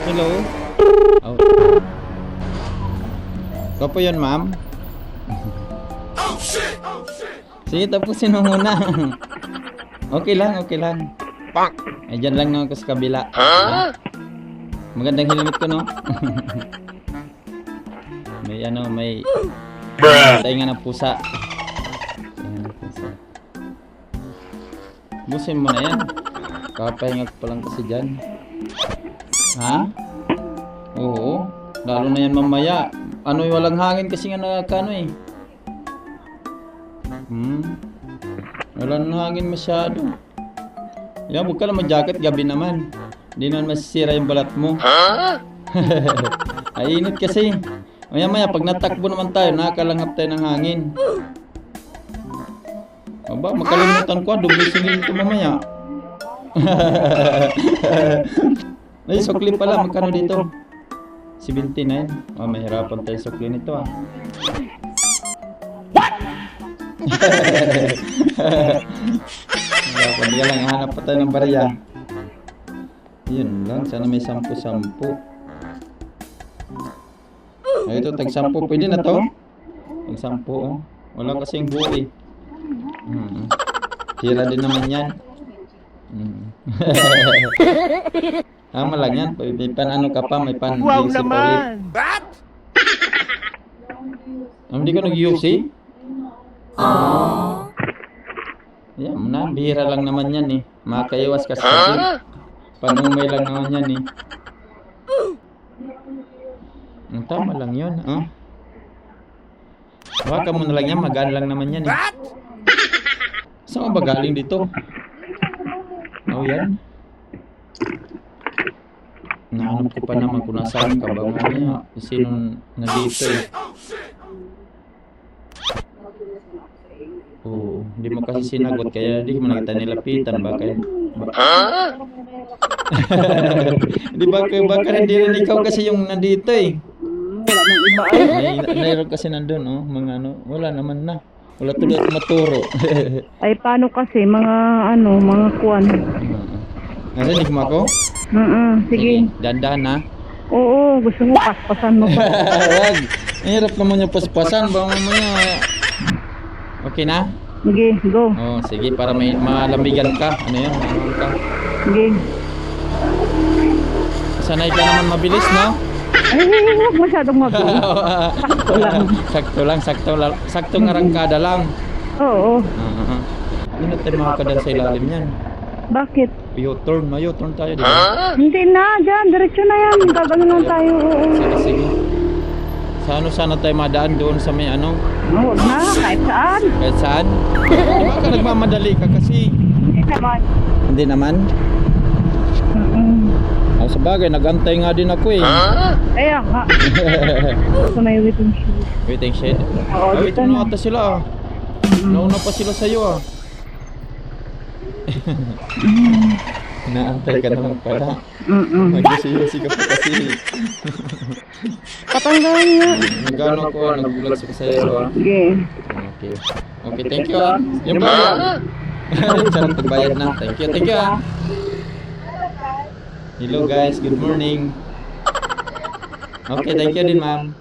Hello? Oh. Ikaw po yun, ma'am? Sige, tapusin mo muna. Okay lang, okay lang. Ay, dyan lang naman ko sa kabila. Magandang helmet ko, no? May ano, may tainga ng pusa. Tainga ng pusa. Busin mo na yan. Kakapahinga ko pa lang kasi dyan. Ha? Oo. Lalo na yan mamaya. Ano, walang hangin kasi nga nakakano eh. Walang hangin masyado. Yan, huwag ka naman jacket, gabi naman. Hindi naman masisira yung balat mo. Ay, init kasi. Maya-maya, pag natakbo naman tayo, nakalanghap tayo ng hangin. Aba, makalimutan ko, dubli-singil ito mamaya. Ay, sukli pala, magkano dito? 79. Oh, mahirapan tayo sukli nito ah. Hindi ka lang, hanap pa tayo ng barya. Yun lang, sana may 10-10. Ay, ito, tag-10. Pwede na to? Tag-10, oh. Wala kasing buo eh. Tira din naman yan. Tama lang yan. May pan ano ka pa, may pan Wow DLC pa ulit. naman! What? Hindi ka nag-UC? Yan na, bihira lang naman yan eh. Makaiwas ka sa sakit. Panumay lang naman yan eh. Tama lang yun. Baka mo na lang yan, magaan lang naman yan eh. Saan ba galing dito? Oh, yan. Nahanap ko pa naman kung nasaan ka ba. Mamaya, sinong nandito eh. Oo, hindi mo kasi sinagot kaya hindi mo nakita nilapitan ba kayo? Di ba kayo baka hindi rin ikaw kasi yung nandito eh. Wala nang iba ay. Mayroon kasi nandun oh, mga ano, wala naman na. Wala tuloy at maturo. Ay, paano kasi, mga mga kuwan. Narinig mo ako? Sige. Dandan na. Oo, gusto mo paspasan mo pa. Wag. Hirap naman yung paspasan. Ba mamaya. Okay na? Sige, go. Oh, sige, para may malambigan ka. Ano yun? Ano ka? Sige. Sanay ka naman mabilis, no? Ay, huwag masyadong mabilis. Sakto lang. Saktong arangkada lang. Oo. Hindi natin makakadal sa ilalim yan. Bakit? U-turn tayo, di ba? Hindi na, dyan. Diretso na yan. Gagano lang tayo. Oo. Sige. Sana tayo madaan doon sa may ano? Huwag na, kahit saan. Kahit saan? Di ba ka nagmamadali ka kasi? Hindi naman. Hindi naman? Sa bagay, nagantay nga din ako eh. Kaya nga. Gusto na yung waiting shoes. Waiting shed? Oo, Ay, dito waiting na. na ata sila ah. Nauna pa sila sa'yo ah. Naantay ka naman pala. Mag-yusi-yusi ka pa kasi. Patanggalan nga. Nagano ko, nag-vlog sa sa'yo ah. Sige. Okay. Okay, thank you ah. Yung ba? Sarap pagbayad na. Thank you ah. Hello guys, good morning. Okay, thank you din ma'am.